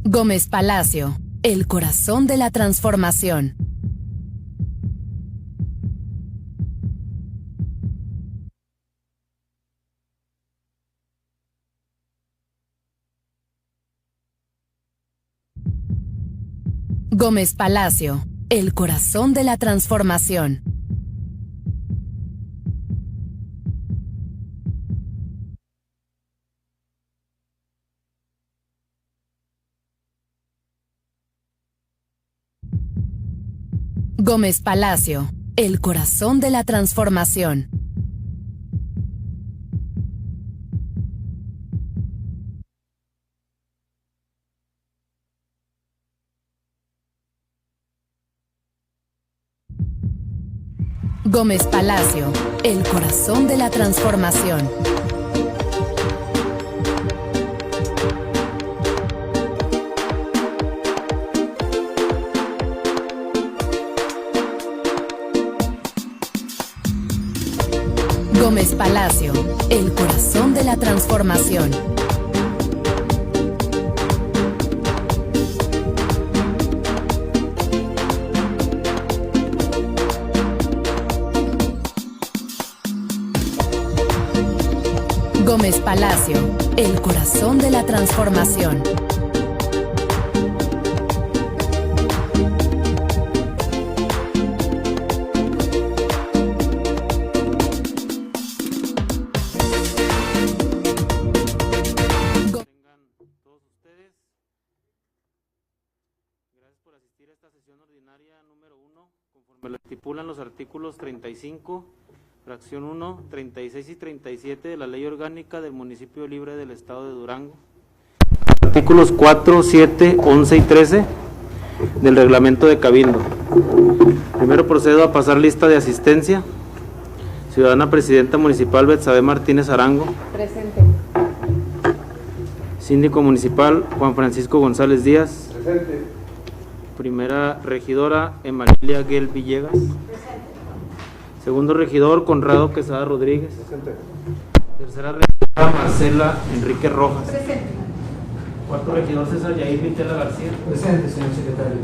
Gómez Palacio, el corazón de la transformación. Gómez Palacio, el corazón de la transformación. Gómez Palacio, el corazón de la transformación. Gómez Palacio, el corazón de la transformación. Gómez Palacio, el corazón de la transformación. Gómez Palacio, el corazón de la transformación. Por asistir a esta sesión ordinaria número 1, conforme lo estipulan los artículos 35, fracción 1, 36 y 37 de la Ley Orgánica del Municipio Libre del Estado de Durango. Artículos 4, 7, 11 y 13 del Reglamento de Cabildo. Primero procedo a pasar lista de asistencia. Ciudadana Presidenta Municipal Betsabe Martínez Arango. Presente. Síndico Municipal Juan Francisco González Díaz. Presente. Primera regidora Emanuela Guel Villegas. Presente. Segundo regidor Conrado Quesada Rodríguez. Presente. Tercera regidora Marcela Enrique Rojas. Presente. Cuarto regidor César Yair Vitela García. Presente, señor secretario.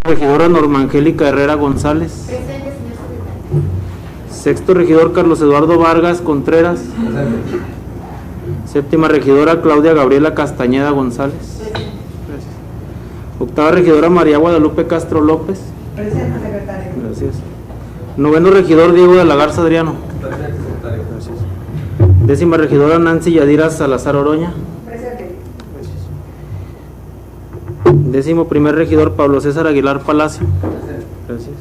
Regidora Norma Angélica Herrera González. Presente, señor secretario. Sexto regidor Carlos Eduardo Vargas Contreras. Presente. Séptima regidora Claudia Gabriela Castañeda González. Presente. Gracias. Octava regidora María Guadalupe Castro López. Presente, secretario. Gracias. Noveno regidor Diego de la Garza Adriano. Presente, secretario. Gracias. Décima regidora Nancy Yadira Salazar Oroña. Presente. Gracias. Décimo primer regidor Pablo César Aguilar Palacio. Presente. Gracias.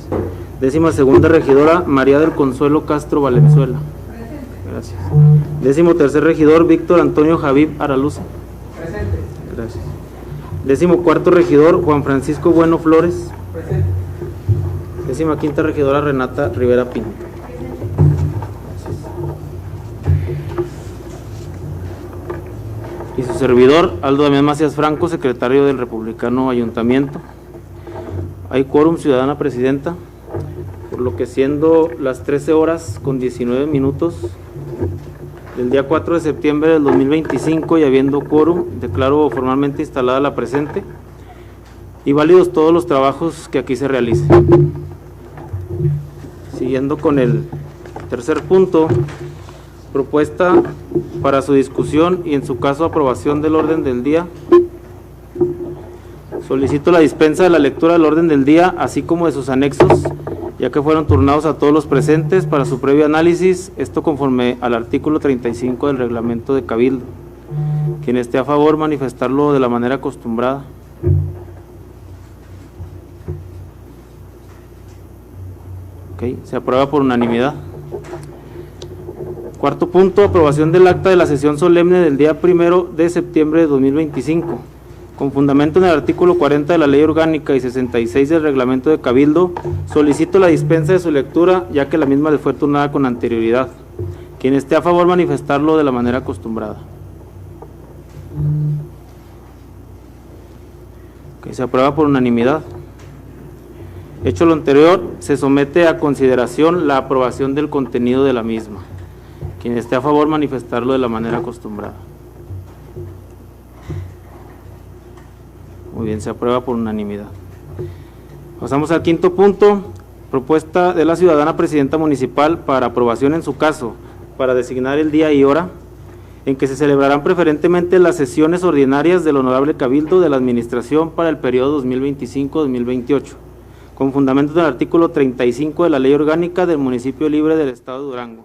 Décima segunda regidora María del Consuelo Castro Valenzuela. Presente. Gracias. Décimo tercer regidor Víctor Antonio Javib Araluce. Presente. Gracias. Décimo cuarto regidor Juan Francisco Bueno Flores. Presente. Décima quinta regidora Renata Rivera Pinto. Y su servidor Aldo Damián Macías Franco, secretario del Republicano Ayuntamiento. Hay quórum, ciudadana presidenta, por lo que siendo las 13 horas con 19 minutos del día 4 de septiembre del 2025 y habiendo quórum, declaro formalmente instalada la presente y válidos todos los trabajos que aquí se realicen. Siguiendo con el tercer punto, propuesta para su discusión y en su caso aprobación del orden del día. Solicito la dispensa de la lectura del orden del día, así como de sus anexos, ya que fueron turnados a todos los presentes para su previo análisis, esto conforme al artículo 35 del Reglamento de Cabildo. Quien esté a favor, manifestarlo de la manera acostumbrada. Ok, se aprueba por unanimidad. Cuarto punto, aprobación del acta de la sesión solemne del día 1 de septiembre de 2025. Con fundamento en el artículo 40 de la Ley Orgánica y 66 del Reglamento de Cabildo, solicito la dispensa de su lectura, ya que la misma le fue turnada con anterioridad. Quien esté a favor, manifestarlo de la manera acostumbrada. Ok, se aprueba por unanimidad. Hecho lo anterior, se somete a consideración la aprobación del contenido de la misma. Quien esté a favor, manifestarlo de la manera acostumbrada. Muy bien, se aprueba por unanimidad. Pasamos al quinto punto, propuesta de la ciudadana presidenta municipal para aprobación en su caso, para designar el día y hora en que se celebrarán preferentemente las sesiones ordinarias del Honorable Cabildo de la Administración para el periodo 2025-2028, con fundamento en el artículo 35 de la Ley Orgánica del Municipio Libre del Estado de Durango.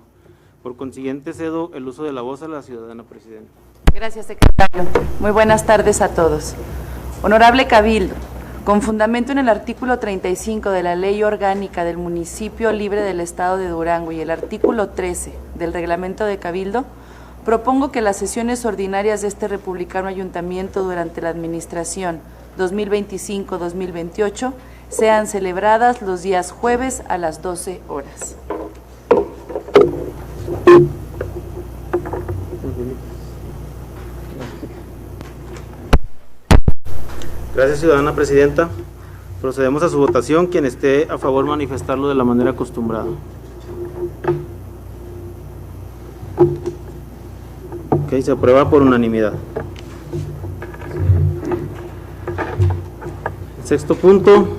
Por consiguiente, cedo el uso de la voz a la ciudadana presidenta. Gracias, secretario. Muy buenas tardes a todos. Honorable Cabildo, con fundamento en el artículo 35 de la Ley Orgánica del Municipio Libre del Estado de Durango y el artículo 13 del Reglamento de Cabildo, propongo que las sesiones ordinarias de este republicano ayuntamiento durante la administración 2025-2028 sean celebradas los días jueves a las 12 horas. Gracias, ciudadana presidenta. Procedemos a su votación. Quien esté a favor, manifestarlo de la manera acostumbrada. Ok, se aprueba por unanimidad. Sexto punto,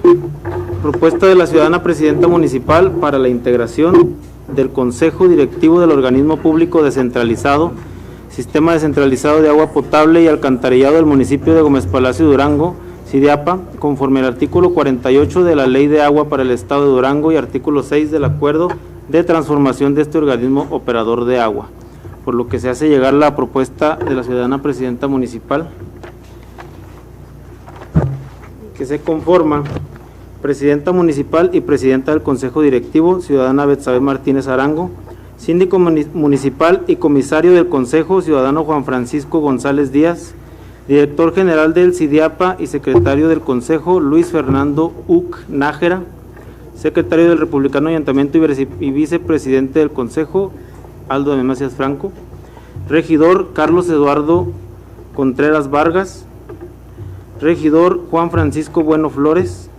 propuesta de la ciudadana presidenta municipal para la integración del Consejo Directivo del Organismo Público Descentralizado, Sistema Descentralizado de Agua Potable y Alcantarillado del municipio de Gómez Palacio, Durango, SIDIAPA, conforme al artículo 48 de la Ley de Agua para el Estado de Durango y artículo 6 del Acuerdo de transformación de este organismo operador de agua, por lo que se hace llegar la propuesta de la ciudadana presidenta municipal, que se conforma presidenta municipal y presidenta del Consejo Directivo, ciudadana Betsabe Martínez Arango, síndico municipal y comisario del Consejo, ciudadano Juan Francisco González Díaz, director general del SIDIAPA y secretario del Consejo, Luis Fernando Uc Nájera, secretario del Republicano Ayuntamiento y vicepresidente del Consejo, Aldo de Macías Franco, regidor Carlos Eduardo Contreras Vargas, regidor Juan Francisco Bueno Flores,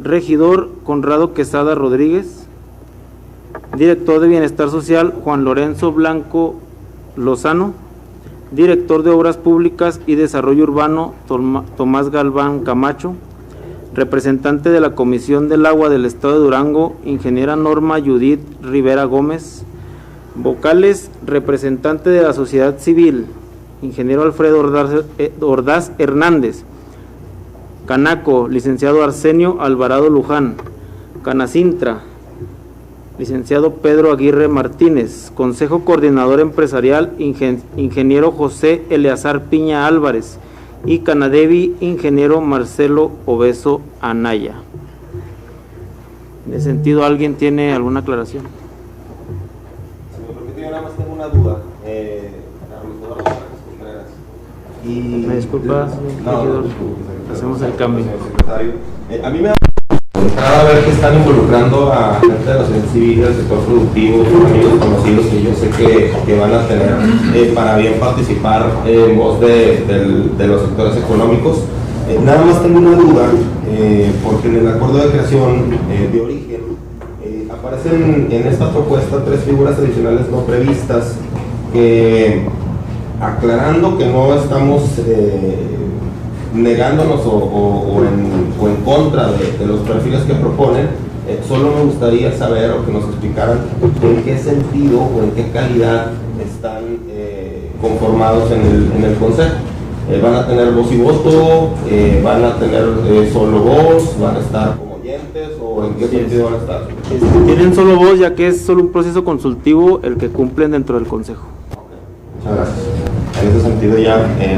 regidor Conrado Quesada Rodríguez, director de Bienestar Social Juan Lorenzo Blanco Lozano, director de Obras Públicas y Desarrollo Urbano Tomás Galván Camacho, representante de la Comisión del Agua del Estado de Durango, ingeniera Norma Judith Rivera Gómez, vocales, representante de la sociedad civil, ingeniero Alfredo Ordaz Hernández, Canaco, licenciado Arsenio Alvarado Luján, Canacintra, licenciado Pedro Aguirre Martínez, Consejo Coordinador Empresarial, ingeniero José Eleazar Piña Álvarez y Canadevi, ingeniero Marcelo Obeso Anaya. En ese sentido, ¿alguien tiene alguna aclaración? Si me permite, yo nada más tengo una duda. ¿Me disculpa, regidor? Hacemos el cambio. A mí me da a ver que están involucrando a gente de la sociedad civil, del sector productivo, amigos conocidos que yo sé que van a tener para bien participar en voz de los sectores económicos. Nada más tengo una duda, porque en el acuerdo de creación de origen aparecen en esta propuesta 3 figuras adicionales no previstas, que aclarando que no estamos negándonos o en contra de los perfiles que proponen, solo me gustaría saber o que nos explicaran en qué sentido o en qué calidad están conformados en el Consejo. ¿Van a tener voz y voto? ¿Van a tener solo voz? ¿Van a estar como oyentes? ¿O en qué sentido van a estar? Tienen solo voz, ya que es solo un proceso consultivo el que cumplen dentro del Consejo. Muchas gracias. En ese sentido ya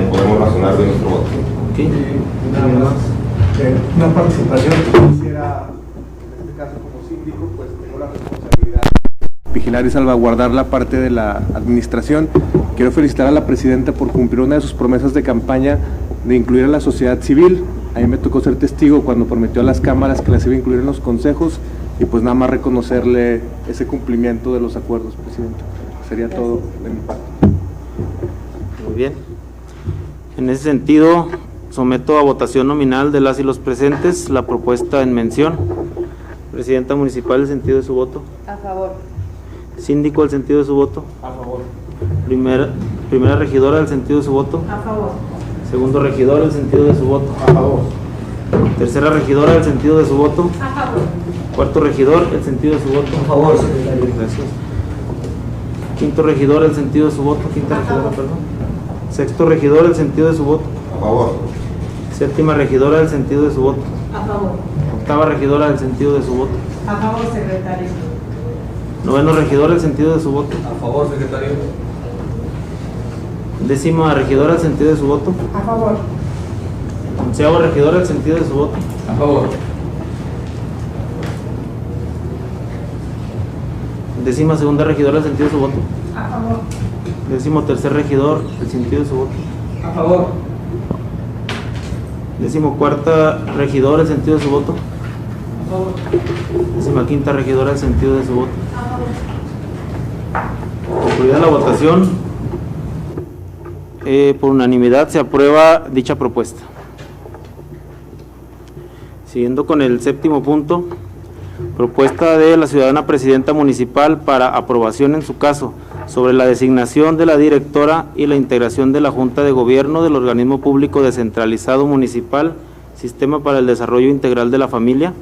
podemos razonar de nuestro voto. Okay. Nada más, una participación, quisiera, en este caso como síndico, pues tengo la responsabilidad de vigilar y salvaguardar la parte de la administración. Quiero felicitar a la presidenta por cumplir una de sus promesas de campaña de incluir a la sociedad civil. A mí me tocó ser testigo cuando prometió a las cámaras que las iba a incluir en los consejos, y pues nada más reconocerle ese cumplimiento de los acuerdos, presidenta. Sería todo de mi parte. Muy bien. En ese sentido, someto a votación nominal de las y los presentes la propuesta en mención. Presidenta municipal, ¿el sentido de su voto? A favor. Síndico, ¿el sentido de su voto? A favor. Primera regidora, ¿el sentido de su voto? A favor. Segundo regidor, el sentido de su voto. A favor. Tercera regidora, el sentido de su voto. A favor. Cuarto regidor, el sentido de su voto. A favor, secretario. Gracias. Quinto regidor, el sentido de su voto. Quinta regidora, perdón. Sexto regidor, el sentido de su voto. A favor. Séptima regidora, el sentido de su voto. A favor. Octava regidora, el sentido de su voto. A favor, secretario. Noveno regidor, el sentido de su voto. A favor, secretario. Décima regidora, el sentido de su voto. A favor. Onceava regidora, el sentido de su voto. A favor. Décima segunda regidora, el sentido de su voto. A favor. Décimo tercer regidor, el sentido de su voto. A favor. Décimo cuarta regidora, el sentido de su voto. A favor. Décima quinta regidora, el sentido de su voto. Concluida la votación, por unanimidad se aprueba dicha propuesta. Siguiendo con el séptimo punto, propuesta de la ciudadana presidenta municipal para aprobación en su caso sobre la designación de la directora y la integración de la Junta de Gobierno del Organismo Público Descentralizado Municipal, Sistema para el Desarrollo Integral de la Familia,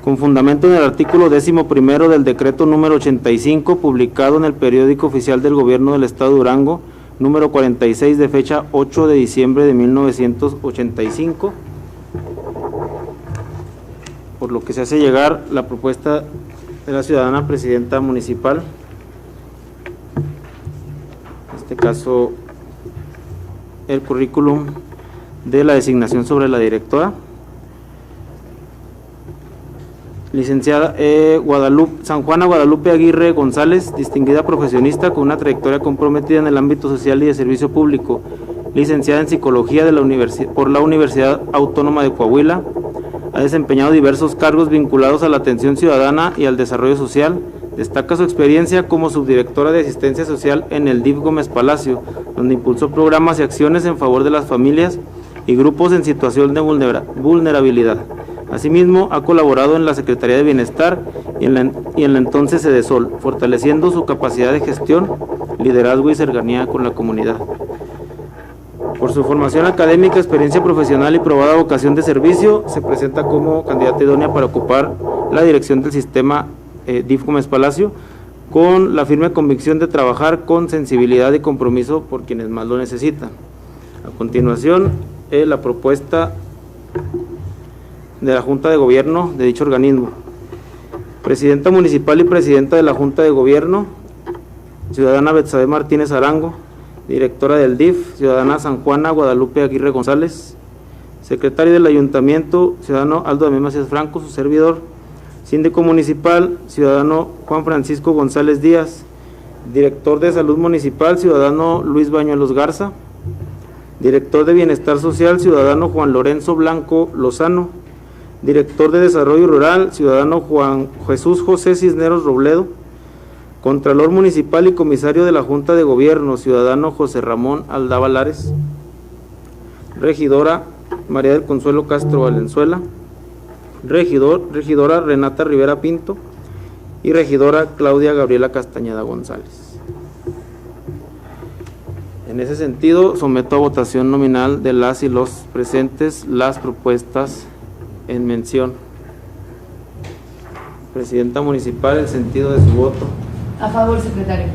con fundamento en el artículo 11º del decreto número 85, publicado en el periódico oficial del Gobierno del Estado de Durango, número 46, de fecha 8 de diciembre de 1985, por lo que se hace llegar la propuesta de la ciudadana presidenta municipal, en este caso el currículum de la designación sobre la directora. Licenciada San Juana Guadalupe Aguirre González, distinguida profesionista con una trayectoria comprometida en el ámbito social y de servicio público, licenciada en Psicología por la Universidad Autónoma de Coahuila, ha desempeñado diversos cargos vinculados a la atención ciudadana y al desarrollo social. Destaca su experiencia como subdirectora de asistencia social en el DIF Gómez Palacio, donde impulsó programas y acciones en favor de las familias y grupos en situación de vulnerabilidad. Asimismo, ha colaborado en la Secretaría de Bienestar y en la entonces Sedesol, fortaleciendo su capacidad de gestión, liderazgo y cercanía con la comunidad. Por su formación académica, experiencia profesional y probada vocación de servicio, se presenta como candidata idónea para ocupar la dirección del sistema DIF Gómez Palacio, con la firme convicción de trabajar con sensibilidad y compromiso por quienes más lo necesitan. A continuación, la propuesta de la Junta de Gobierno de dicho organismo. Presidenta municipal y presidenta de la Junta de Gobierno, ciudadana Betsabe Martínez Arango. Directora del DIF, ciudadana San Juana Guadalupe Aguirre González. Secretario del Ayuntamiento, ciudadano Aldo Damián Macías Franco, su servidor. Síndico municipal, ciudadano Juan Francisco González Díaz. Director de Salud Municipal, ciudadano Luis Bañuelos Garza. Director de Bienestar Social, ciudadano Juan Lorenzo Blanco Lozano. Director de Desarrollo Rural, ciudadano Juan Jesús José Cisneros Robledo. Contralor Municipal y Comisario de la Junta de Gobierno, ciudadano José Ramón Aldaba Lares. Regidora María del Consuelo Castro Valenzuela. Regidora Renata Rivera Pinto. Y regidora Claudia Gabriela Castañeda González. En ese sentido, someto a votación nominal de las y los presentes las propuestas en mención. Presidenta municipal, el sentido de su voto. A favor, secretario.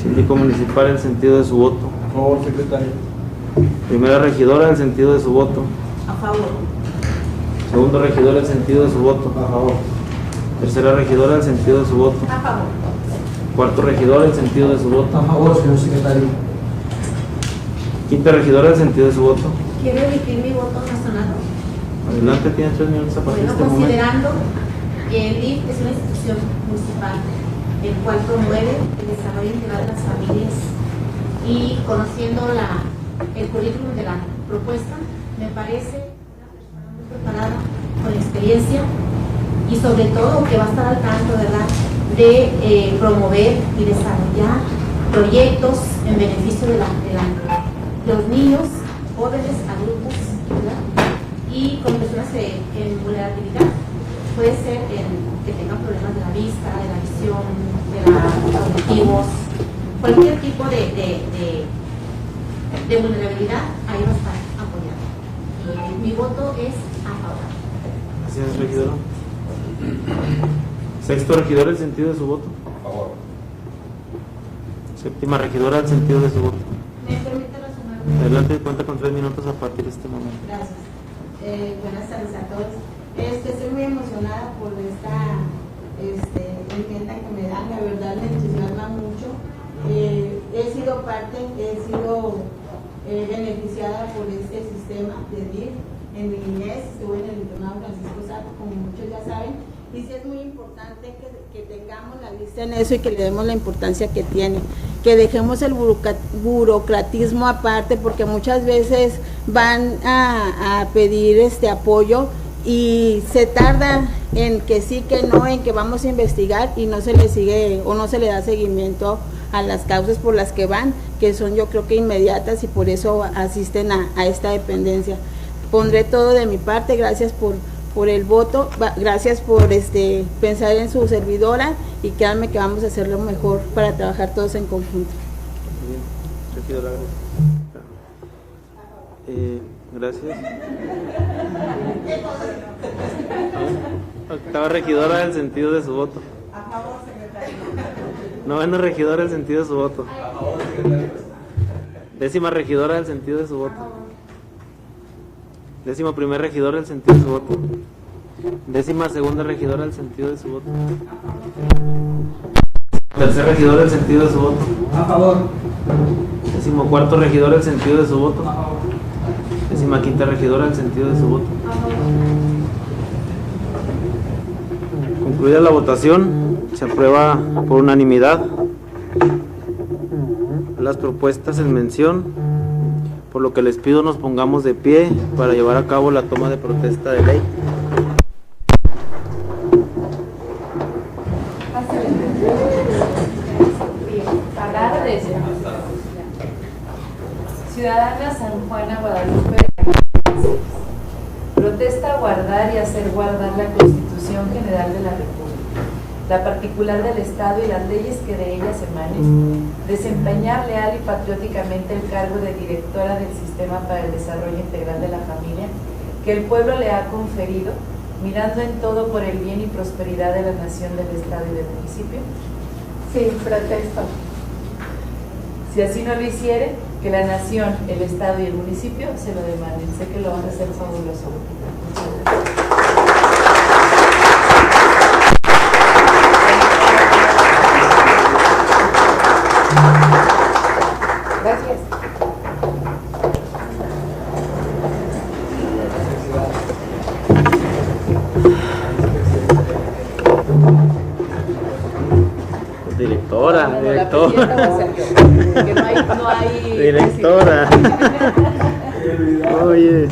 Síndico municipal, el sentido de su voto. A favor, secretario. Primera regidora, el sentido de su voto. A favor. Segundo regidor, el sentido de su voto. A favor. Tercera regidora, el sentido de su voto. A favor. Cuarto regidor, el sentido de su voto. A favor, señor secretario. Quinta regidora, el sentido de su voto. ¿Quiero emitir mi voto razonado? Adelante, tiene 3 minutos a partir de Bueno, este momento. considerando que el DIF es una institución municipal el cual promueve el desarrollo integral de las familias y conociendo el currículum de la propuesta, me parece una persona muy preparada, con experiencia y sobre todo que va a estar al tanto, ¿verdad?, de promover y desarrollar proyectos en beneficio de los niños, jóvenes, adultos, ¿verdad?, y con personas en vulnerabilidad. Puede ser que tengan problemas de la vista, de la visión, de los auditivos, cualquier tipo de de vulnerabilidad, ahí va a estar apoyando. Mi voto es a favor. Gracias, regidora. Sexto regidor, el sentido de su voto. A favor. Séptima regidora, el sentido de su voto. ¿Me permite razonar? Adelante, cuenta con 3 minutos a partir de este momento. Gracias. Buenas tardes a todos. Estoy muy emocionada por esta enmienda que me dan. La verdad me entusiasma mucho. He sido parte, he sido beneficiada por este sistema de DIF. En mi niñez estuve en el internado Francisco Sato, como muchos ya saben, y sí es muy importante que tengamos la vista en eso y que le demos la importancia que tiene, que dejemos el burocratismo aparte, porque muchas veces van a pedir apoyo y se tarda en que sí, que no, en que vamos a investigar y no se le sigue o no se le da seguimiento a las causas por las que van, que son yo creo que inmediatas, y por eso asisten a esta dependencia. Pondré todo de mi parte. Gracias por el voto, gracias por pensar en su servidora, y créanme que vamos a hacer lo mejor para trabajar todos en conjunto. Bien, regidora, gracias. Octava regidora, el sentido de su voto. A favor, secretario. Novena regidora, el sentido de su voto. A favor, secretario. Décima regidora, el sentido de su voto. Décima primera regidora, el sentido de su voto. Décima segunda regidora, el sentido de su voto. Tercera regidora, el sentido de su voto. A favor. Décimo cuarto regidor, el sentido de su voto. A favor. Décima quinta regidora, el sentido de su voto. Concluida la votación, se aprueba por unanimidad las propuestas en mención, por lo que les pido nos pongamos de pie para llevar a cabo la toma de protesta de ley. Ciudadana San Juana Guadalupe, protesta guardar y hacer guardar la Constitución General de la República, la particular del Estado y las leyes que de ellas emanen, desempeñar leal y patrióticamente el cargo de directora del Sistema para el Desarrollo Integral de la Familia que el pueblo le ha conferido, mirando en todo por el bien y prosperidad de la nación, del Estado y del municipio. Sí, protesto. Si así no lo hiciere, que la nación, el Estado y el municipio se lo demanden. Sé que lo van a hacer fabuloso. Muchas gracias. Gracias. Directora, No, directora. la presidenta va a ser yo, que no hay Directora. Oye.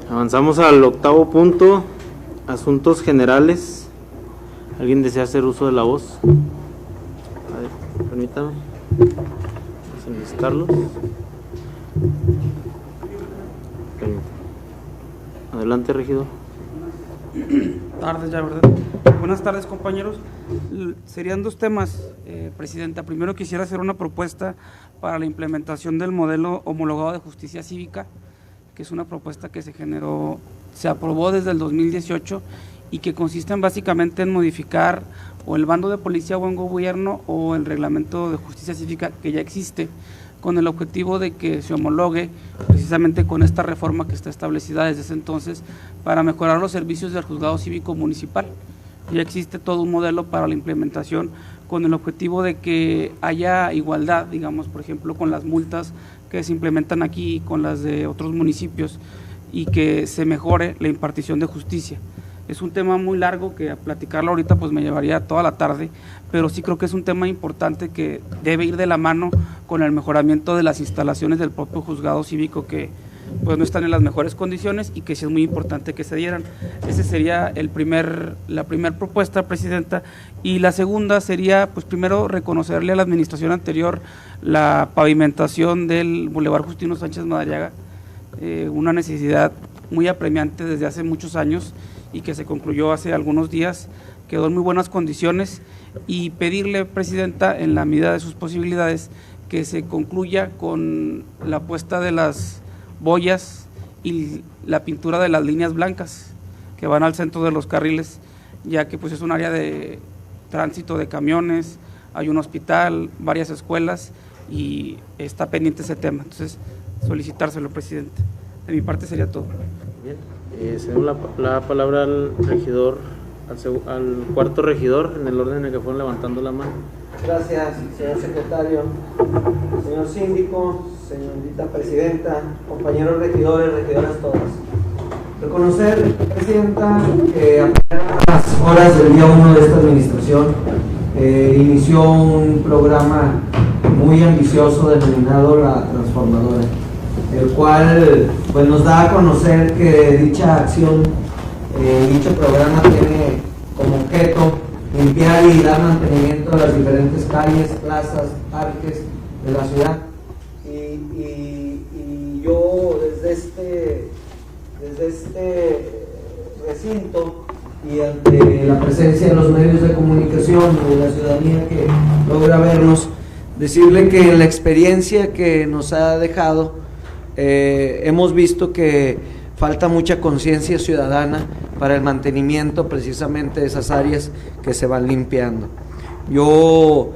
Avanzamos al octavo punto, asuntos generales. ¿Alguien desea hacer uso de la voz? A ver, permítame. Listo. Carlos. Adelante, regidor. Tardes ya, ¿verdad? Buenas tardes, compañeros. Serían dos temas, Presidenta. Primero quisiera hacer una propuesta para la implementación del modelo homologado de justicia cívica, que es una propuesta que se aprobó desde el 2018 y que consiste básicamente en modificar o el bando de policía o buen gobierno o el reglamento de justicia cívica que ya existe, con el objetivo de que se homologue precisamente con esta reforma que está establecida desde ese entonces para mejorar los servicios del juzgado cívico municipal. Ya existe todo un modelo para la implementación con el objetivo de que haya igualdad, digamos, por ejemplo, con las multas que se implementan aquí y con las de otros municipios, y que se mejore la impartición de justicia. Es un tema muy largo que a platicarlo ahorita pues me llevaría toda la tarde, pero sí creo que es un tema importante que debe ir de la mano con el mejoramiento de las instalaciones del propio juzgado cívico, que pues no están en las mejores condiciones y que sí es muy importante que se dieran. Ese sería la primera propuesta, Presidenta, y la segunda sería pues primero reconocerle a la administración anterior la pavimentación del Boulevard Justino Sánchez Madariaga, una necesidad muy apremiante desde hace muchos años y que se concluyó hace algunos días, quedó en muy buenas condiciones, y pedirle, Presidenta, en la medida de sus posibilidades, que se concluya con la puesta de las boyas y la pintura de las líneas blancas que van al centro de los carriles, ya que pues es un área de tránsito de camiones, hay un hospital, varias escuelas y está pendiente ese tema. Entonces, solicitárselo, Presidente. De mi parte sería todo. Bien, cedo la palabra al regidor, al cuarto regidor, en el orden en el que fueron levantando la mano. Gracias, señor secretario, señor síndico, señorita presidenta, compañeros regidores, regidoras todas. Reconocer, Presidenta, que a primeras horas del día 1 de esta administración inició un programa muy ambicioso denominado La Transformadora, el cual pues nos da a conocer que dicha acción, dicho programa tiene como objeto limpiar y dar mantenimiento a las diferentes calles, plazas, parques de la ciudad. Y yo desde este recinto y ante la presencia de los medios de comunicación y de la ciudadanía que logra vernos, decirle que la experiencia que nos ha dejado, hemos visto que falta mucha conciencia ciudadana para el mantenimiento precisamente de esas áreas que se van limpiando. Yo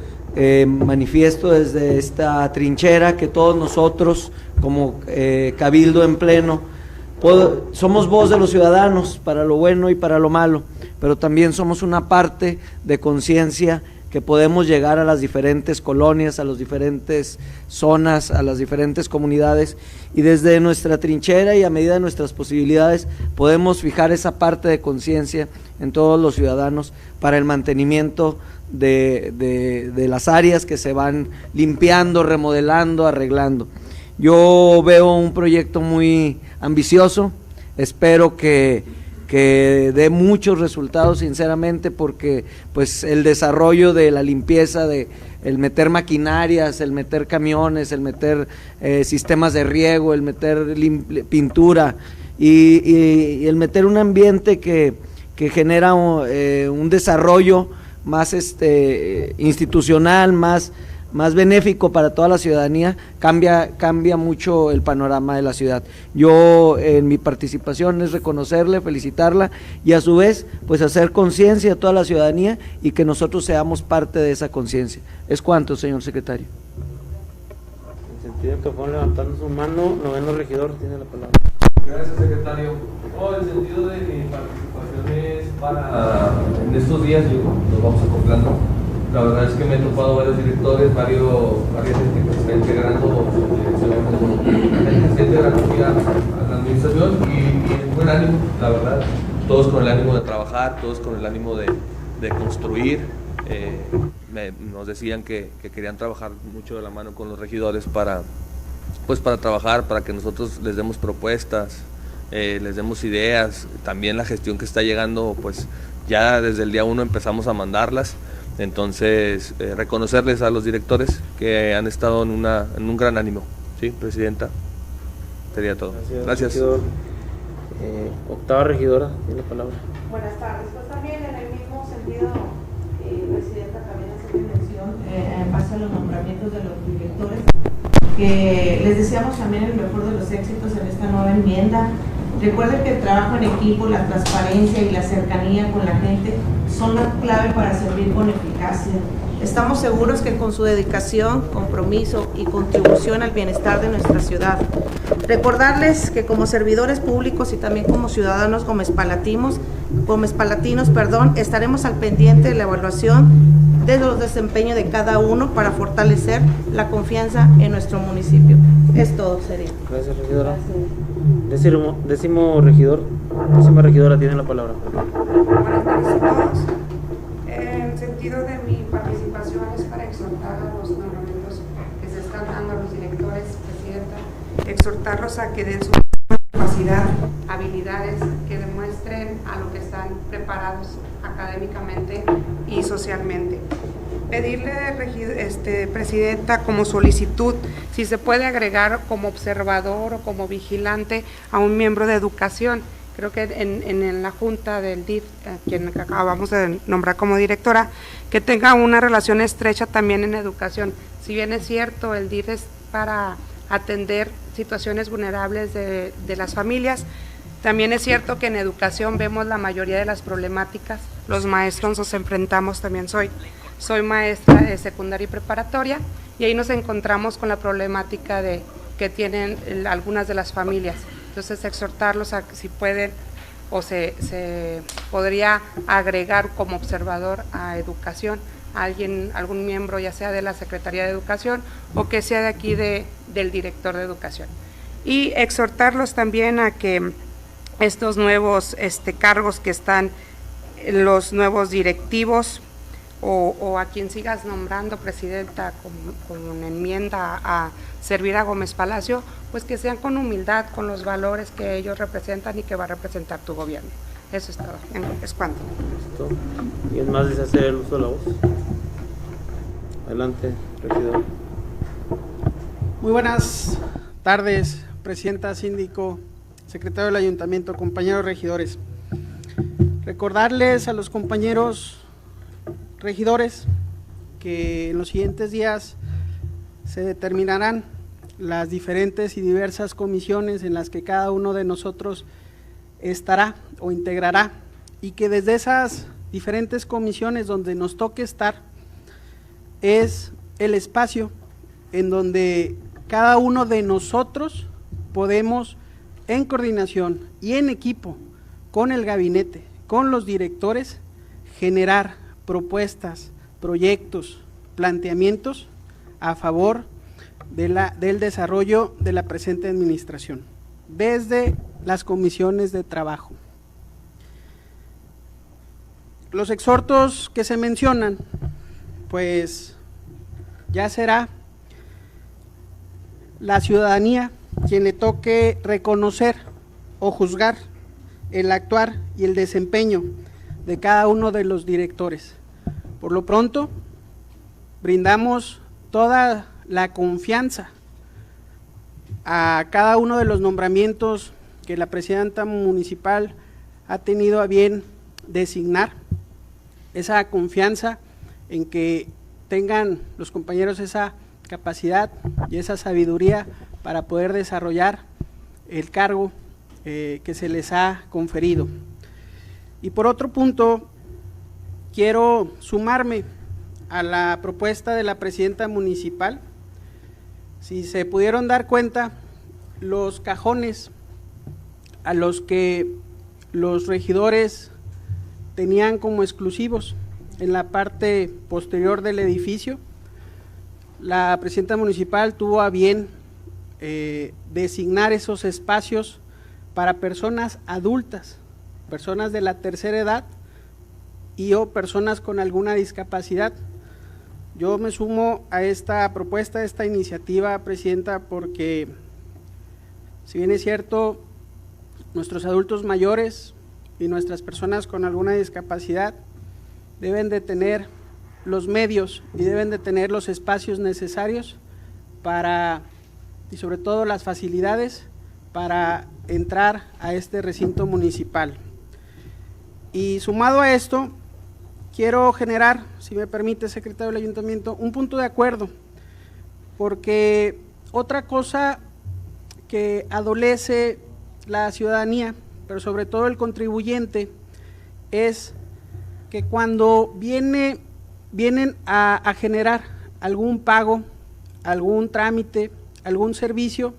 manifiesto desde esta trinchera que todos nosotros como Cabildo en pleno somos voz de los ciudadanos para lo bueno y para lo malo, pero también somos una parte de conciencia que podemos llegar a las diferentes colonias, a las diferentes zonas, a las diferentes comunidades, y desde nuestra trinchera y a medida de nuestras posibilidades podemos fijar esa parte de conciencia en todos los ciudadanos para el mantenimiento de las áreas que se van limpiando, remodelando, arreglando. Yo veo un proyecto muy ambicioso, espero que dé muchos resultados sinceramente, porque pues el desarrollo de la limpieza, de el meter maquinarias, el meter camiones, el meter sistemas de riego, el meter pintura y el meter un ambiente que genera un desarrollo más institucional, más benéfico para toda la ciudadanía, cambia mucho el panorama de la ciudad. Yo en mi participación es reconocerle, felicitarla y a su vez pues hacer conciencia a toda la ciudadanía y que nosotros seamos parte de esa conciencia. ¿Es cuánto, señor secretario? En sentido que fueron levantando su mano, noveno regidor tiene la palabra. Gracias, secretario. El sentido de mi participación es para, en estos días nos vamos acoplando. La verdad es que me he topado varios directores, varias gente que se está integrando, se integrando a la administración y en buen ánimo, la verdad. Todos con el ánimo de trabajar, todos con el ánimo de construir. Nos decían que querían trabajar mucho de la mano con los regidores para trabajar, para que nosotros les demos propuestas, les demos ideas. También la gestión que está llegando, pues ya desde el día 1 empezamos a mandarlas. Entonces, reconocerles a los directores que han estado en un gran ánimo. ¿Sí, Presidenta? Sería todo. Gracias. Regidor. Octava regidora, tiene la palabra. Buenas tardes. Pues también en el mismo sentido, Presidenta, también hacer mención en base a los nombramientos de los directores, que les deseamos también el mejor de los éxitos en esta nueva enmienda. Recuerden que el trabajo en equipo, la transparencia y la cercanía con la gente son la clave para servir con eficacia. Estamos seguros que con su dedicación, compromiso y contribución al bienestar de nuestra ciudad. Recordarles que como servidores públicos y también como ciudadanos gomespalatinos, estaremos al pendiente de la evaluación de los desempeños de cada uno para fortalecer la confianza en nuestro municipio. Es todo, sería. Gracias, regidora. Décima regidora tiene la palabra. Buenas tardes a todos. El sentido de mi participación es para exhortar a los nombramientos que se están dando a los directores, Presidenta, exhortarlos a que den su capacidad, habilidades, que demuestren a lo que están preparados académicamente y socialmente. Pedirle, Presidenta, como solicitud, si se puede agregar como observador o como vigilante a un miembro de educación. Creo que en la Junta del DIF, quien acabamos de nombrar como directora, que tenga una relación estrecha también en educación. Si bien es cierto, el DIF es para atender situaciones vulnerables de las familias, también es cierto que en educación vemos la mayoría de las problemáticas. Los maestros nos enfrentamos, también soy maestra de secundaria y preparatoria, y ahí nos encontramos con la problemática que tienen algunas de las familias. Entonces, exhortarlos a que si pueden o se podría agregar como observador a educación a algún miembro, ya sea de la Secretaría de Educación o que sea de aquí del director de educación. Y exhortarlos también a que estos nuevos cargos que están, los nuevos directivos o a quien sigas nombrando, Presidenta, con una enmienda a servir a Gómez Palacio, pues que sean con humildad, con los valores que ellos representan y que va a representar tu gobierno. Eso es todo. Es cuanto. ¿Quién más desea hacer el uso de la voz? Adelante, regidor. Muy buenas tardes, Presidenta, Síndico, Secretario del Ayuntamiento, compañeros regidores. Recordarles a los compañeros regidores que en los siguientes días se determinarán las diferentes y diversas comisiones en las que cada uno de nosotros estará o integrará, y que desde esas diferentes comisiones donde nos toque estar es el espacio en donde cada uno de nosotros podemos, en coordinación y en equipo con el gabinete, con los directores, generar propuestas, proyectos, planteamientos a favor del desarrollo de la presente administración, desde las comisiones de trabajo. Los exhortos que se mencionan, pues ya será la ciudadanía quien le toque reconocer o juzgar el actuar y el desempeño de cada uno de los directores. Por lo pronto, brindamos toda la confianza a cada uno de los nombramientos que la Presidenta Municipal ha tenido a bien designar, esa confianza en que tengan los compañeros esa capacidad y esa sabiduría para poder desarrollar el cargo que se les ha conferido. Y por otro punto, quiero sumarme a la propuesta de la Presidenta Municipal. Si se pudieron dar cuenta, los cajones a los que los regidores tenían como exclusivos en la parte posterior del edificio, la Presidenta Municipal tuvo a bien designar esos espacios para personas adultas, personas de la tercera edad o personas con alguna discapacidad. Yo me sumo a esta propuesta, a esta iniciativa, Presidenta, porque si bien es cierto, nuestros adultos mayores y nuestras personas con alguna discapacidad deben de tener los medios y deben de tener los espacios necesarios para, y sobre todo las facilidades para entrar a este recinto municipal. Y sumado a esto, quiero generar, si me permite, secretario del Ayuntamiento, un punto de acuerdo, porque otra cosa que adolece la ciudadanía, pero sobre todo el contribuyente, es que cuando vienen a generar algún pago, algún trámite, algún servicio,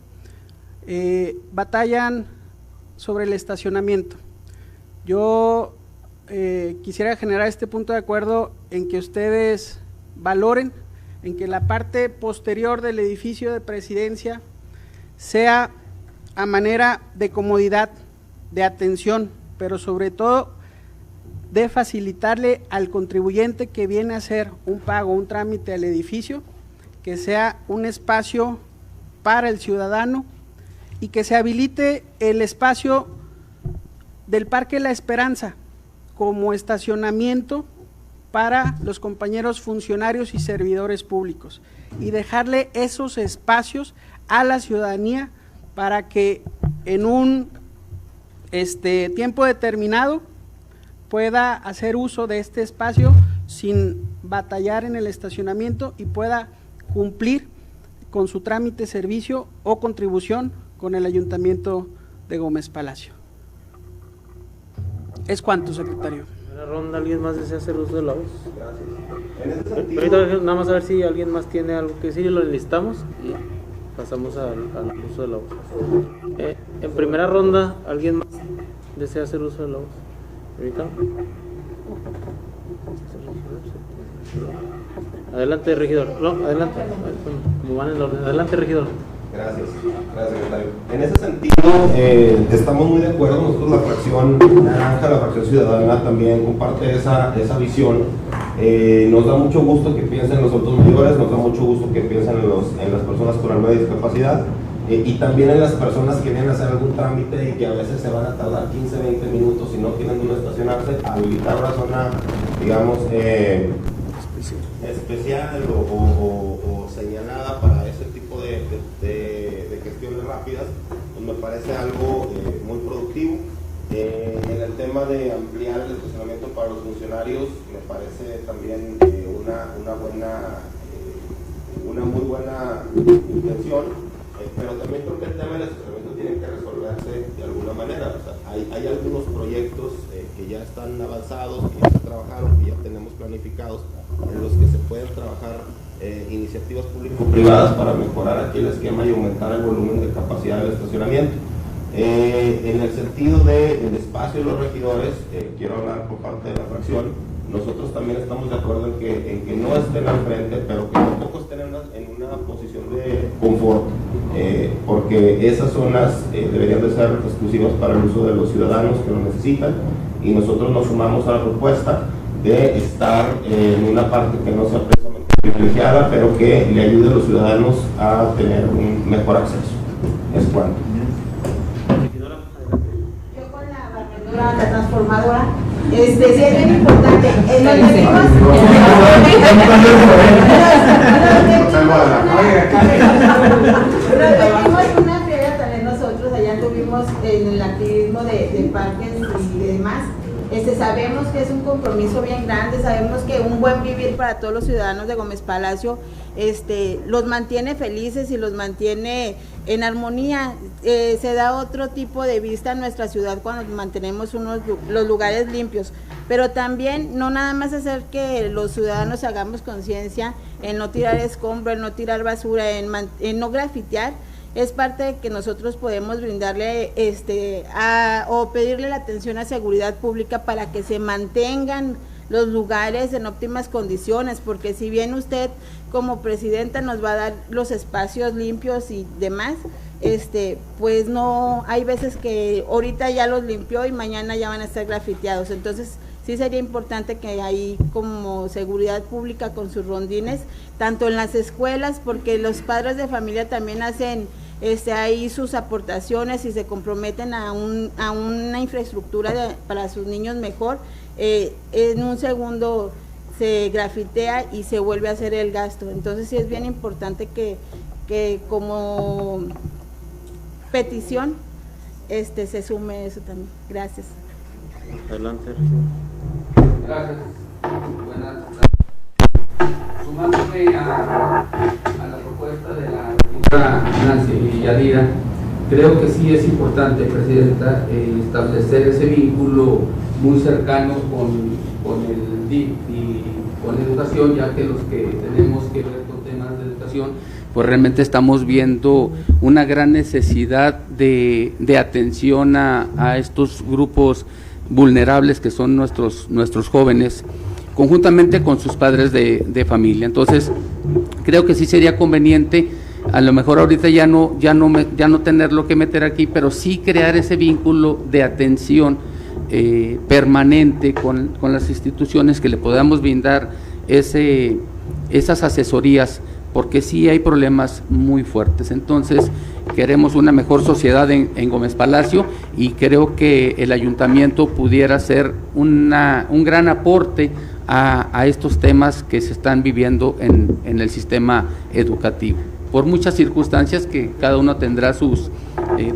batallan sobre el estacionamiento. Yo quisiera generar este punto de acuerdo en que ustedes valoren, en que la parte posterior del edificio de Presidencia sea a manera de comodidad, de atención, pero sobre todo de facilitarle al contribuyente que viene a hacer un pago, un trámite al edificio, que sea un espacio para el ciudadano y que se habilite el espacio del Parque La Esperanza como estacionamiento para los compañeros funcionarios y servidores públicos, y dejarle esos espacios a la ciudadanía para que en un tiempo determinado pueda hacer uso de este espacio sin batallar en el estacionamiento y pueda cumplir con su trámite, servicio o contribución con el Ayuntamiento de Gómez Palacio. ¿Es cuánto, secretario? En la ronda, ¿alguien más desea hacer uso de la voz? Gracias. En ese sentido, ahorita nada más a ver si alguien más tiene algo que decir y lo enlistamos y pasamos al uso de la voz. En primera ronda, ¿alguien más desea hacer uso de la voz? ¿Ahorita? Adelante, regidor. No, adelante. Como van en la orden. Adelante, regidor. Gracias, secretario. En ese sentido, estamos muy de acuerdo. Nosotros, la fracción naranja, la fracción ciudadana, también comparte esa visión. Nos da mucho gusto que piensen en los adultos mayores, nos da mucho gusto que piensen en las personas con alguna discapacidad, y también en las personas que vienen a hacer algún trámite y que a veces se van a tardar 15, 20 minutos y no tienen dónde estacionarse. Habilitar una zona, digamos, especial o señalada para ese tipo de gestiones rápidas, pues me parece algo muy productivo. En el tema de ampliar el estacionamiento para los funcionarios, me parece también una muy buena intención, pero también creo que el tema del estacionamiento tiene que resolverse de alguna manera. O sea, hay algunos proyectos que ya están avanzados, que ya se trabajaron, que ya tenemos planificados, en los que se pueden trabajar iniciativas público-privadas para mejorar aquí el esquema y aumentar el volumen de capacidad del estacionamiento. En el sentido del espacio de los regidores, quiero hablar por parte de la fracción. Nosotros también estamos de acuerdo en que no estén al frente, pero que tampoco estén en una posición de confort, porque esas zonas deberían de ser exclusivas para el uso de los ciudadanos que lo necesitan, y nosotros nos sumamos a la propuesta de estar en una parte que no sea precisamente privilegiada, pero que le ayude a los ciudadanos a tener un mejor acceso. Es cuanto. Yo con la barredora, la transformadora, sí es bien importante. Nos metimos una feria también nosotros, allá tuvimos en el activismo de parques y demás. Sabemos que es un compromiso bien grande, sabemos que un buen vivir para todos los ciudadanos de Gómez Palacio los mantiene felices y los mantiene en armonía. Se da otro tipo de vista en nuestra ciudad cuando mantenemos los lugares limpios, pero también no nada más hacer que los ciudadanos hagamos conciencia en no tirar escombro, en no tirar basura, en no grafitear. Es parte de que nosotros podemos brindarle o pedirle la atención a seguridad pública para que se mantengan los lugares en óptimas condiciones, porque si bien usted como presidenta nos va a dar los espacios limpios y demás, pues no, hay veces que ahorita ya los limpió y mañana ya van a estar grafiteados. Entonces sí sería importante que ahí como seguridad pública con sus rondines, tanto en las escuelas, porque los padres de familia también hacen ahí sus aportaciones y se comprometen a una infraestructura para sus niños mejor. En un segundo se grafitea y se vuelve a hacer el gasto. Entonces sí es bien importante que como petición se sume eso también. Gracias. Adelante. Gracias. Buenas tardes. Sumándome a la propuesta de la señora Nancy Yadira, creo que sí es importante, Presidenta, establecer ese vínculo muy cercano con el DIF y con educación, ya que los que tenemos que ver con temas de educación, pues realmente estamos viendo una gran necesidad de atención a estos grupos vulnerables que son nuestros jóvenes, conjuntamente con sus padres de familia. Entonces, creo que sí sería conveniente, a lo mejor ahorita ya no tenerlo que meter aquí, pero sí crear ese vínculo de atención permanente con las instituciones, que le podamos brindar esas asesorías, porque sí hay problemas muy fuertes. Entonces, queremos una mejor sociedad en Gómez Palacio, y creo que el ayuntamiento pudiera ser un gran aporte a estos temas que se están viviendo en el sistema educativo, por muchas circunstancias que cada uno tendrá sus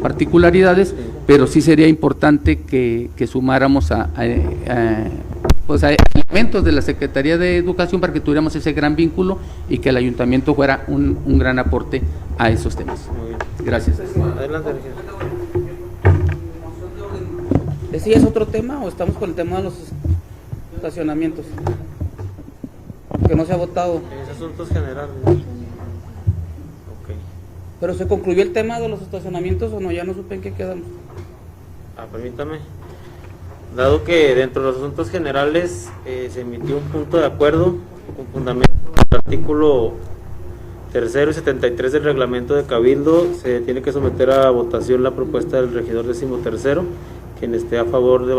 particularidades, pero sí sería importante que sumáramos a elementos de la Secretaría de Educación para que tuviéramos ese gran vínculo y que el ayuntamiento fuera un gran aporte a esos temas. Gracias. Adelante, ¿Ese es otro tema o estamos con el tema de los estacionamientos? Que no se ha votado. Es asuntos generales. ¿Pero se concluyó el tema de los estacionamientos o no? Ya no supe en qué quedamos. Permítame. Dado que dentro de los asuntos generales se emitió un punto de acuerdo con fundamento en el artículo 3º y 73 del reglamento de Cabildo, se tiene que someter a votación la propuesta del regidor 13º, quien esté a favor de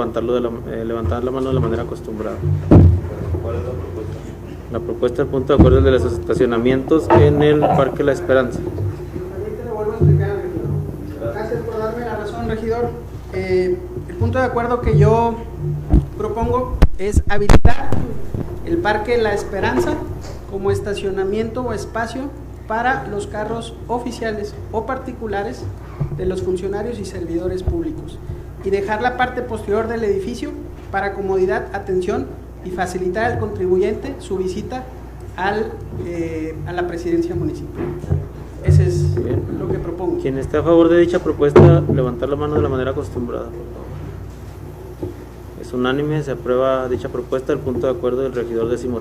levantar la mano de la manera acostumbrada. ¿Cuál es la propuesta? La propuesta del punto de acuerdo de los estacionamientos en el Parque La Esperanza. Gracias por darme la razón, regidor. El punto de acuerdo que yo propongo es habilitar el Parque La Esperanza como estacionamiento o espacio para los carros oficiales o particulares de los funcionarios y servidores públicos, y dejar la parte posterior del edificio para comodidad, atención y facilitar al contribuyente su visita a la presidencia municipal. Ese es lo que propongo. Quien esté a favor de dicha propuesta, levantar la mano de la manera acostumbrada, por favor. Es unánime, se aprueba dicha propuesta, el punto de acuerdo del regidor 13º.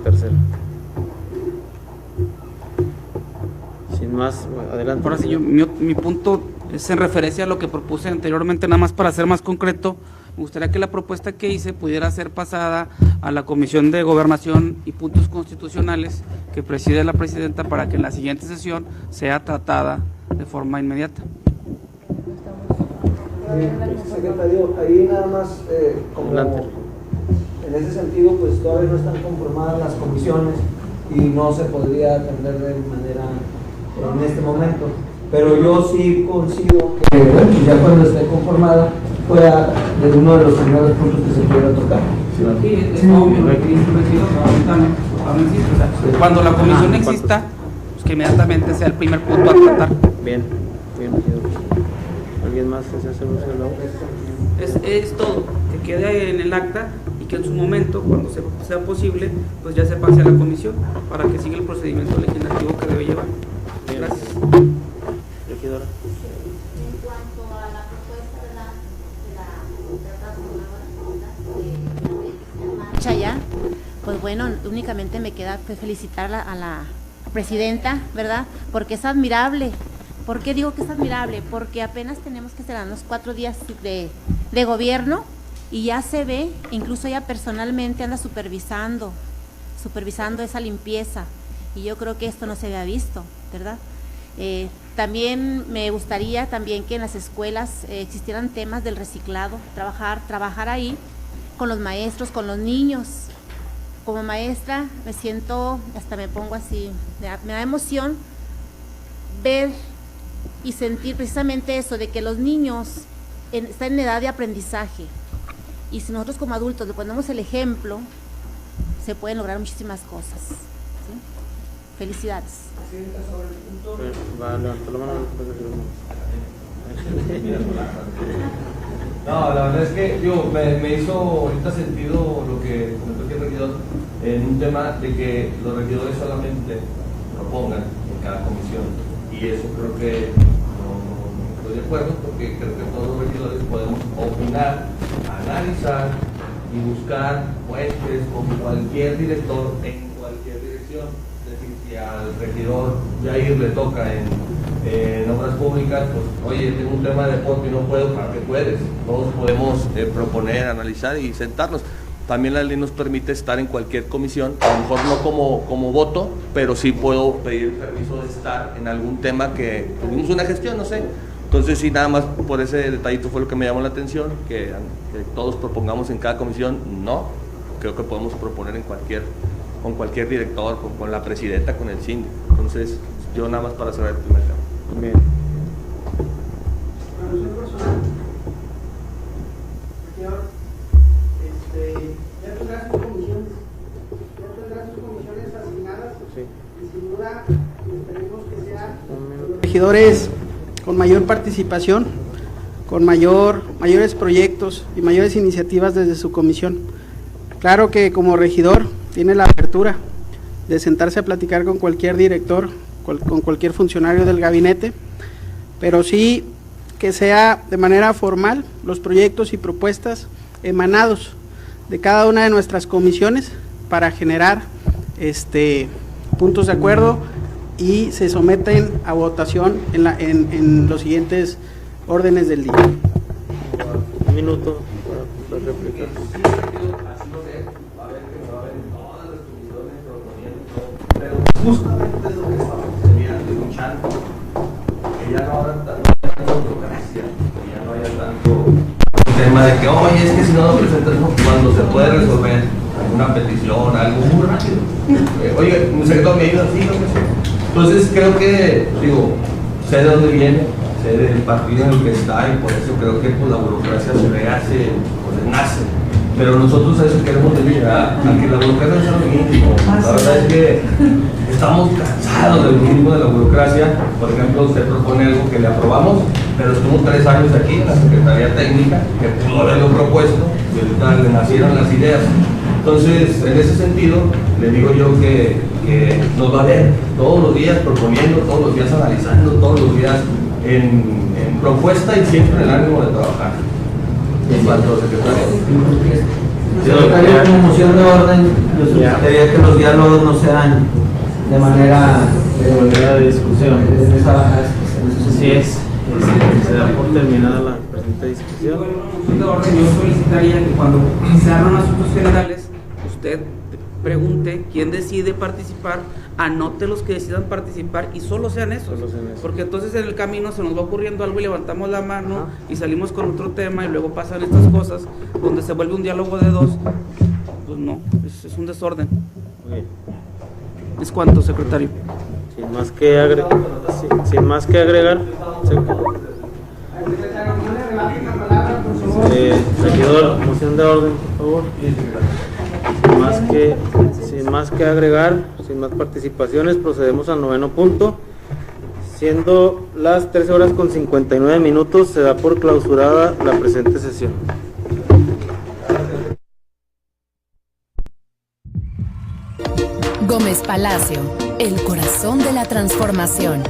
Sin más, adelante. Ahora sí, mi punto es en referencia a lo que propuse anteriormente, nada más para ser más concreto. Me gustaría que la propuesta que hice pudiera ser pasada a la Comisión de Gobernación y Puntos Constitucionales que preside la presidenta, para que en la siguiente sesión sea tratada de forma inmediata. Secretario, ahí nada más, en ese sentido, pues todavía no están conformadas las comisiones y no se podría atender de manera en este momento, pero yo sí consigo que, bueno, ya cuando esté conformada fuera de uno de los primeros puntos que se pudiera tocar. Cuando la comisión exista, pues que inmediatamente sea el primer punto a tratar. Bien. ¿Alguien más que se hace uso de la voz? Es todo, que quede en el acta y que en su momento, cuando sea posible, pues ya se pase a la comisión para que siga el procedimiento legislativo que debe llevar. Gracias. Regidora. En cuanto a la propuesta de la marcha ya, pues bueno, únicamente me queda felicitar a la presidenta, ¿verdad? Porque es admirable. ¿Por qué digo que es admirable? Porque apenas tenemos que ser unos 4 días de gobierno y ya se ve, incluso ella personalmente anda supervisando esa limpieza, y yo creo que esto no se había visto, ¿verdad? También me gustaría también que en las escuelas existieran temas del reciclado, trabajar ahí con los maestros, con los niños. Como maestra me siento, hasta me pongo así, me da emoción ver y sentir precisamente eso, de que los niños están en edad de aprendizaje, y si nosotros como adultos le ponemos el ejemplo, se pueden lograr muchísimas cosas. ¿Sí? Felicidades. Va, levanta la mano. No, la verdad es que me hizo ahorita sentido lo que comentó aquí el regidor en un tema de que los regidores solamente propongan en cada comisión, y eso creo que no estoy de acuerdo, porque creo que todos los regidores podemos opinar, analizar y buscar puentes con cualquier director en cualquier dirección. Es decir, si al regidor Jair le toca en obras públicas, pues oye, tengo un tema de deporte y no puedo, ¿para qué puedes? Todos podemos proponer, analizar y sentarnos. También la ley nos permite estar en cualquier comisión, a lo mejor no como voto, pero sí puedo pedir permiso de estar en algún tema que tuvimos una gestión, no sé. Entonces sí, nada más por ese detallito fue lo que me llamó la atención, que todos propongamos en cada comisión. No, creo que podemos proponer con cualquier director, con la presidenta, con el síndico. Entonces yo nada más para cerrar el primer tema. Bien. Ya tendrás sus comisiones asignadas, sí. Y sin duda esperemos que sean los regidores con mayor participación, con mayores proyectos y mayores iniciativas desde su comisión. Claro que como regidor tiene la apertura de sentarse a platicar con cualquier director, con cualquier funcionario del gabinete, pero sí que sea de manera formal los proyectos y propuestas emanados de cada una de nuestras comisiones para generar puntos de acuerdo y se someten a votación en los siguientes órdenes del día. Un minuto para replicar. Justamente es lo que estamos luchando, que ya no habrá tanta burocracia, que ya no haya tanto tema de que, oye, es que si no lo presentas, no, cuando se puede resolver alguna petición, algo muy rápido. Oye, un secretario me ayuda, sí, lo que sé. Entonces creo que, sé de dónde viene, sé del partido en el que está, y por eso creo que pues, la burocracia se rehace, pues nace. Pero nosotros a eso queremos llegar, a que la burocracia sea lo mínimo. La verdad es que estamos cansados del mínimo de la burocracia. Por ejemplo, usted propone algo que le aprobamos, pero estuvo 3 años aquí en la Secretaría Técnica, que pudo haberlo propuesto, y ahorita le nacieron las ideas. Entonces, en ese sentido, le digo yo que nos va a ver todos los días proponiendo, todos los días analizando, todos los días en propuesta y siempre en el ánimo de trabajar. En cuanto a secretario. Secretario, como moción de orden, yo solicitaría que los diálogos no sean de manera de discusión. Así es. Se da por terminada la presente discusión. De orden, yo solicitaría que cuando se abran asuntos generales, usted pregunte quién decide participar, anote los que decidan participar y solo sean esos. Porque entonces en el camino se nos va ocurriendo algo y levantamos la mano y salimos con otro tema y luego pasan estas cosas donde se vuelve un diálogo de dos. Pues no, es un desorden. Bien. ¿Es cuánto, secretario? Sin más que agregar, regidor, moción de orden, por favor. Sin más que agregar, sin más participaciones, procedemos al 9º punto. Siendo las 13:59, se da por clausurada la presente sesión. Gómez Palacio, el corazón de la transformación.